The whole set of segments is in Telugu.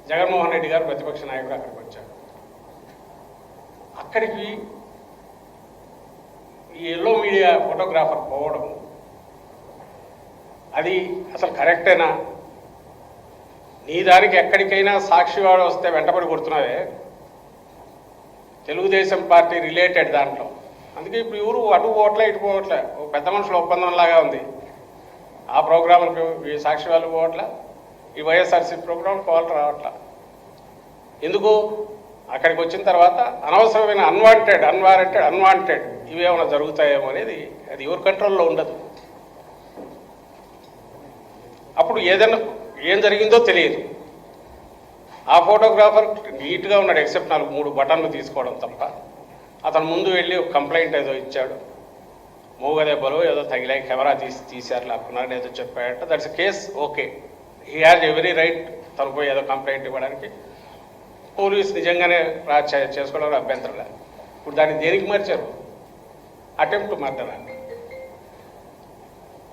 జగన్మోహన్ రెడ్డి గారు ప్రతిపక్ష నాయకుడు అక్కడికి వచ్చాడు. అక్కడికి ఈ ఎల్లో మీడియా ఫోటోగ్రాఫర్ పోవడం అది అసలు కరెక్టేనా? నీ దానికి ఎక్కడికైనా సాక్షివాడు వస్తే వెంటబడి కొడుతున్నావే, తెలుగుదేశం పార్టీ రిలేటెడ్ దాంట్లో. అందుకే ఇప్పుడు ఎవరు అటు పోవట్లే ఇటు పోవట్లే, ఒక పెద్ద మనుషుల ఒప్పందంలాగా ఉంది. ఆ ప్రోగ్రాంలకు ఈ సాక్షి వాళ్ళు పోవట్లే, ఈ వైఎస్ఆర్సీ ప్రోగ్రాం వాళ్ళు రావట్లే. ఎందుకు? అక్కడికి వచ్చిన తర్వాత అనవసరమైన అన్వాంటెడ్ ఇవేమైనా జరుగుతాయేమో అనేది అది ఎవరి కంట్రోల్లో ఉండదు. అప్పుడు ఏదైనా ఏం జరిగిందో తెలియదు. ఆ ఫోటోగ్రాఫర్ నీట్గా ఉన్నాడు, ఎక్సెప్ట్ 4-3 బటన్లు తీసుకోవడం తప్ప. అతను ముందు వెళ్ళి ఒక కంప్లైంట్ ఏదో ఇచ్చాడు, మూగదెబ్బలు ఏదో తగిలాయి, కెమెరా తీశారు లాక్కున్నారని ఏదో చెప్పాడట. That's case okay, he has every right తను పోయి ఏదో కంప్లైంట్ ఇవ్వడానికి. పోలీసు నిజంగానే చేసుకోవడానికి అభ్యంతరం లేదు. ఇప్పుడు దాన్ని దేనికి మార్చారు? అటెంప్ట్ మర్డర్ అని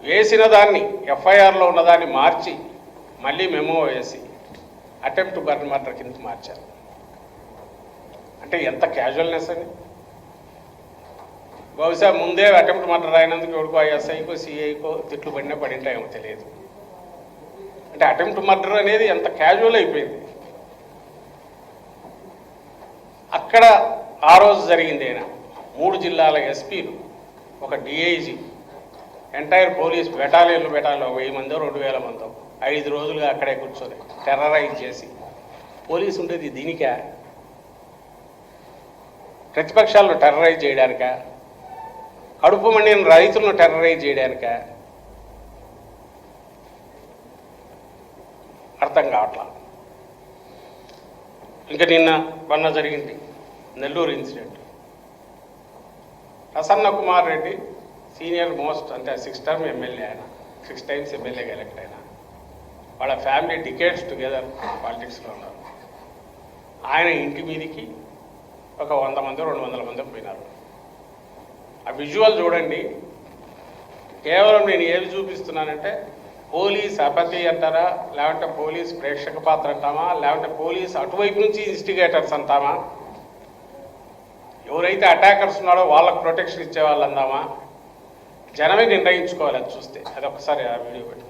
వేసిన దాన్ని, ఎఫ్ఐఆర్లో ఉన్నదాన్ని మార్చి మళ్ళీ మెమో వేసి అటెంప్ట్ మర్డర్ కింద మార్చారు. అంటే ఎంత క్యాజువల్నెస్ అని. బహుశా ముందే అటెంప్ట్ మర్డర్ అయినందుకు ఎవరికో ఎస్ఐకో సిఐకో తిట్లు పడింటాయేమో తెలియదు. అంటే అటెంప్ట్ మర్డర్ అనేది ఎంత క్యాజువల్ అయిపోయింది. అక్కడ ఆ రోజు జరిగింది అయినా 3 జిల్లాల ఎస్పీలు, ఒక డిఐజీ, ఎంటైర్ పోలీస్ బెటాలియన్లు 1000 మందో 2000 మందో 5 రోజులుగా అక్కడే కూర్చొని టెర్రరైజ్ చేసి. పోలీసు ఉండేది దీనికా? ప్రతిపక్షాలను టెర్రరైజ్ చేయడానిక? కడుపు మండిన రైతులను టెర్రరైజ్ చేయడానిక? అర్థం కావట్లా. ఇంకా మొన్న జరిగింది Nellore incident. Prasanna Kumar Reddy senior most, అంటే 6 టర్మ్ ఎమ్మెల్యే, ఆయన 6 టైమ్స్ ఎమ్మెల్యేగా ఎలక్ట్ అయినా. వాళ్ళ ఫ్యామిలీ డికేట్స్ టుగెదర్ పాలిటిక్స్లో ఉన్నారు. ఆయన ఇంటి మీదికి ఒక 100 మంది 200 మంది పోయినారు. ఆ విజువల్ చూడండి. కేవలం నేను ఏవి చూపిస్తున్నానంటే పోలీస్ అపతి అంటారా, లేకుంటే పోలీస్ ప్రేక్షక పాత్ర అంటామా, లేకుంటే పోలీస్ అటువైపు నుంచి ఇన్స్టిగేటర్స్ అంటామా, ఎవరైతే అటాకర్స్ ఉన్నాడో వాళ్ళకు ప్రొటెక్షన్ ఇచ్చే వాళ్ళు అందామా, జనమే నిర్ణయించుకోవాలి. అది చూస్తే అది ఒకసారి ఆ వీడియో పెట్టి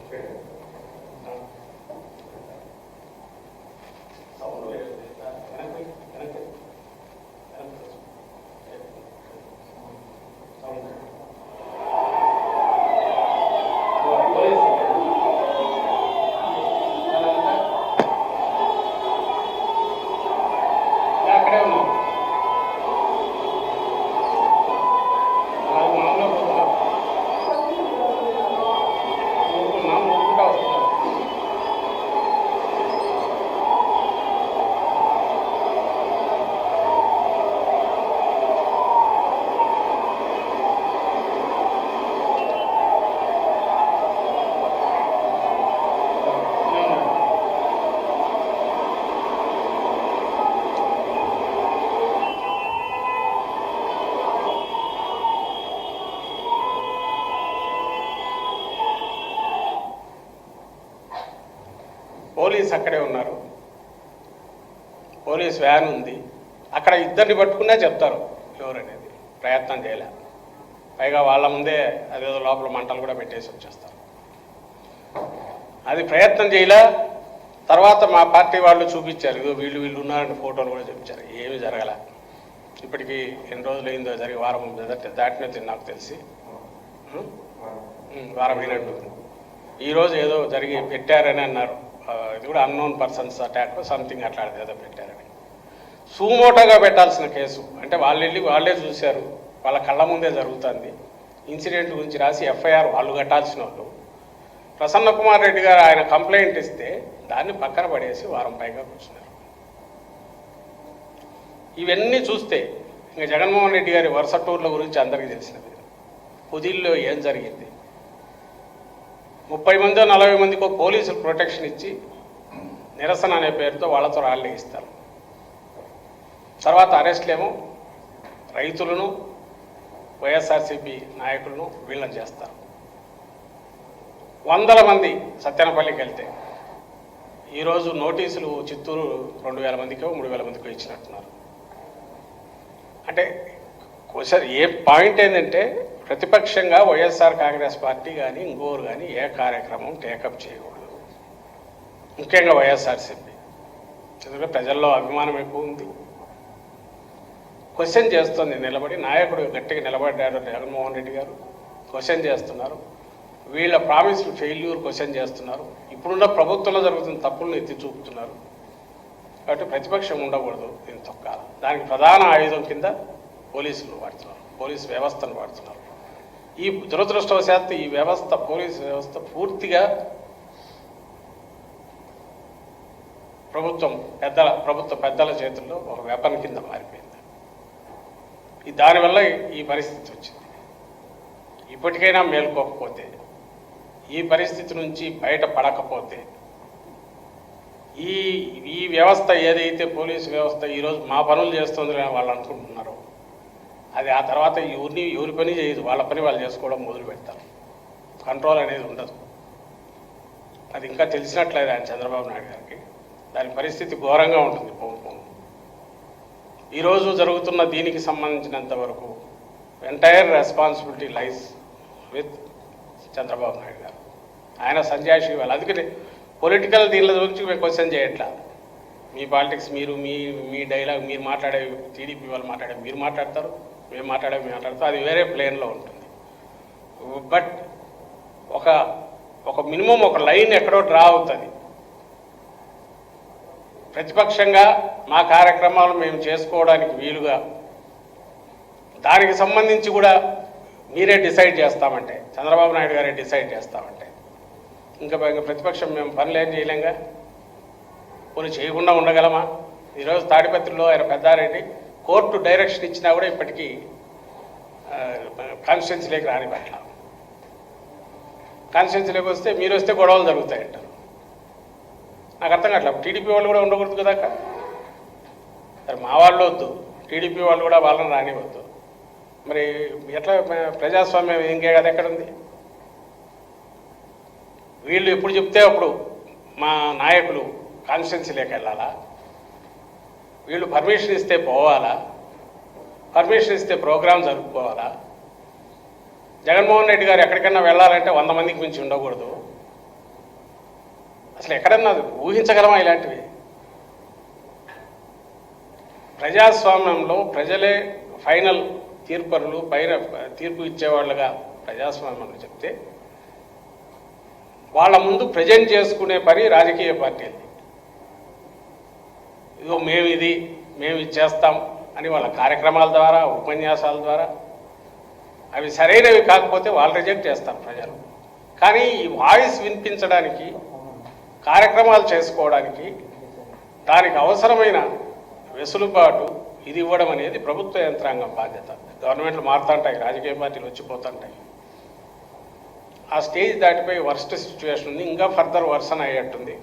పోలీస్ అక్కడే ఉన్నారు. పోలీస్ వ్యాన్ ఉంది. అక్కడ ఇద్దరిని పట్టుకున్నా చెప్తారు ఎవరనేది. ప్రయత్నం చేయలే. పైగా వాళ్ళ ముందే అదేదో లోపల మంటలు కూడా పెట్టేసి వచ్చేస్తారు. అది ప్రయత్నం చేయలే. తర్వాత మా పార్టీ వాళ్ళు చూపించారు, ఇదో వీళ్ళు ఉన్నారని ఫోటోలు కూడా చూపించారు. ఏమీ జరగలే. ఇప్పటికీ ఎన్ని రోజులు అయిందో జరిగి వారం దాటినది నాకు తెలిసి, వారం అయినట్టు. ఈరోజు ఏదో జరిగి పెట్టారని అన్నారు. ఇది కూడా అన్నోన్ పర్సన్స్ అటాక్ సంథింగ్ అట్లాంటిది ఏదో పెట్టారని. సుమోటోగా పెట్టాల్సిన కేసు. అంటే వాళ్ళే చూశారు, వాళ్ళ కళ్ళ ముందే జరుగుతుంది. ఇన్సిడెంట్ గురించి రాసి ఎఫ్ఐఆర్ వాళ్ళు కట్టాల్సిన వాళ్ళు. ప్రసన్న కుమార్ రెడ్డి గారు ఆయన కంప్లైంట్ ఇస్తే దాన్ని పక్కన పడేసి వారం పైగా కూర్చున్నారు. ఇవన్నీ చూస్తే ఇంకా జగన్మోహన్ రెడ్డి గారి వరుస టూర్ల గురించి అందరికీ తెలిసినది. పొదిల్లో ఏం జరిగింది, 30 మందో 40 మందికో పోలీసులు ప్రొటెక్షన్ ఇచ్చి నిరసన అనే పేరుతో వాళ్ళతో రాళ్ళే ఇస్తారు. తర్వాత అరెస్ట్లేమో రైతులను, వైఎస్ఆర్సీపీ నాయకులను వీళ్ళని చేస్తారు. 100 మంది సత్యనపల్లికి వెళ్తే ఈరోజు నోటీసులు చిత్తూరు 2000 మందికో 3000 మందికో ఇచ్చినట్టున్నారు. అంటే క్వశ్చన్ ఏ పాయింట్ ఏంటంటే ప్రతిపక్షంగా వైఎస్ఆర్ కాంగ్రెస్ పార్టీ కానీ ఇంకోరు కానీ ఏ కార్యక్రమం టేకప్ చేయకూడదు, ముఖ్యంగా వైఎస్ఆర్సీపీ. ఎందుకంటే ప్రజల్లో అభిమానం ఎక్కువ ఉంది. క్వశ్చన్ చేస్తుంది నిలబడి, నాయకుడు గట్టిగా నిలబడ్డాడు జగన్మోహన్ రెడ్డి గారు, క్వశ్చన్ చేస్తున్నారు. వీళ్ళ ప్రామిస్లు ఫెయిల్యూర్ క్వశ్చన్ చేస్తున్నారు. ఇప్పుడున్న ప్రభుత్వంలో జరుగుతున్న తప్పులను ఎత్తి చూపుతున్నారు. కాబట్టి ప్రతిపక్షం ఉండకూడదు, దీన్ని తొక్కాలి. దానికి ప్రధాన ఆయుధం కింద పోలీసులు వాడుతున్నారు, పోలీసు వ్యవస్థను వాడుతున్నారు. ఈ దురదృష్టవశాత్తు ఈ వ్యవస్థ, పోలీసు వ్యవస్థ పూర్తిగా ప్రభుత్వ పెద్దల చేతుల్లో ఒక వెపన్ కింద మారిపోయింది. దానివల్ల ఈ పరిస్థితి వచ్చింది. ఇప్పటికైనా మేల్కోకపోతే, ఈ పరిస్థితి నుంచి బయటపడకపోతే, ఈ వ్యవస్థ ఏదైతే పోలీసు వ్యవస్థ ఈరోజు మా పనులు చేస్తుందని వాళ్ళు అనుకుంటున్నారో, అది ఆ తర్వాత ఎవరి పని చేయదు, వాళ్ళ పని వాళ్ళు చేసుకోవడం మొదలు పెడతారు. కంట్రోల్ అనేది ఉండదు. అది ఇంకా తెలిసినట్లేదు ఆయన చంద్రబాబు నాయుడు గారికి. దాని పరిస్థితి ఘోరంగా ఉంటుంది. ఈరోజు జరుగుతున్న దీనికి సంబంధించినంత వరకు entire responsibility lies with Chandrababu Naidu గారు. ఆయన సంజాయిషి ఇవ్వాలి. అందుకని పొలిటికల్ దీనిలో గురించి మేము క్వశ్చన్ చేయట్లా. మీ పాలిటిక్స్ మీరు మీ డైలాగ్ మీరు మాట్లాడే, టీడీపీ వాళ్ళు మాట్లాడే మీరు మాట్లాడతారు, మేము మాట్లాడతాం. అది వేరే ప్లేన్లో ఉంటుంది. బట్ ఒక మినిమం ఒక లైన్ ఎక్కడో డ్రా అవుతుంది. ప్రతిపక్షంగా మా కార్యక్రమాలు మేము చేసుకోవడానికి వీలుగా, దానికి సంబంధించి కూడా మీరే డిసైడ్ చేస్తామంటే, చంద్రబాబు నాయుడు గారే డిసైడ్ చేస్తామంటే, ఇంకా ప్రతిపక్షం మేము పనులు ఏం చేయలేంగా, కొన్ని చేయకుండా ఉండగలమా? ఈరోజు తాడిపత్రిలో ఆయన పెద్దారెడ్డి కోర్టు డైరెక్షన్ ఇచ్చినా కూడా ఇప్పటికీ కాన్స్టిట్యున్సీలోకి రానివ్వట్ల. కాన్స్టిట్యున్సీలోకి వస్తే మీరు వస్తే గొడవలు జరుగుతాయంటారు. నాకు అర్థం కావట్లేదు. టీడీపీ వాళ్ళు కూడా ఉండకూడదు కదా అక్కడ. సరే, మా వాళ్ళు వద్దు, టీడీపీ వాళ్ళు కూడా వాళ్ళని రానివద్దు. మరి ఎట్లా ప్రజాస్వామ్యం ఇంకే కదా ఎక్కడ ఉంది? వీళ్ళు ఎప్పుడు చెప్తే అప్పుడు మా నాయకులు కాన్స్టిట్యున్సీలోకి వెళ్ళాలా? వీళ్ళు పర్మిషన్ ఇస్తే పోవాలా? పర్మిషన్ ఇస్తే ప్రోగ్రాం జరుపుకోవాలా? జగన్మోహన్ రెడ్డి గారు ఎక్కడికన్నా వెళ్ళాలంటే 100 మందికి మించి ఉండకూడదు. అసలు ఎక్కడన్నా ఊహించగలమా ఇలాంటివి? ప్రజాస్వామ్యంలో ప్రజలే ఫైనల్ తీర్పరులు, పైన తీర్పు ఇచ్చేవాళ్ళుగా ప్రజాస్వామ్యంలో చెప్తే, వాళ్ళ ముందు ప్రజెంట్ చేసుకునే పని రాజకీయ పార్టీలు. ఇదిగో మేము ఇది చేస్తాం అని వాళ్ళ కార్యక్రమాల ద్వారా, ఉపన్యాసాల ద్వారా, అవి సరైనవి కాకపోతే వాళ్ళు రిజెక్ట్ చేస్తారు ప్రజలు. కానీ ఈ వాయిస్ వినిపించడానికి, కార్యక్రమాలు చేసుకోవడానికి, దానికి అవసరమైన వెసులుబాటు ఇది ఇవ్వడం అనేది ప్రభుత్వ యంత్రాంగం బాధ్యత. గవర్నమెంట్లు మారుతుంటాయి, రాజకీయ పార్టీలు వచ్చిపోతుంటాయి. ఆ స్టేజ్ దాటిపోయి వర్స్ట్ సిచ్యువేషన్ ఉంది, ఇంకా ఫర్దర్ వర్సన్ అయ్యేట్టుంది.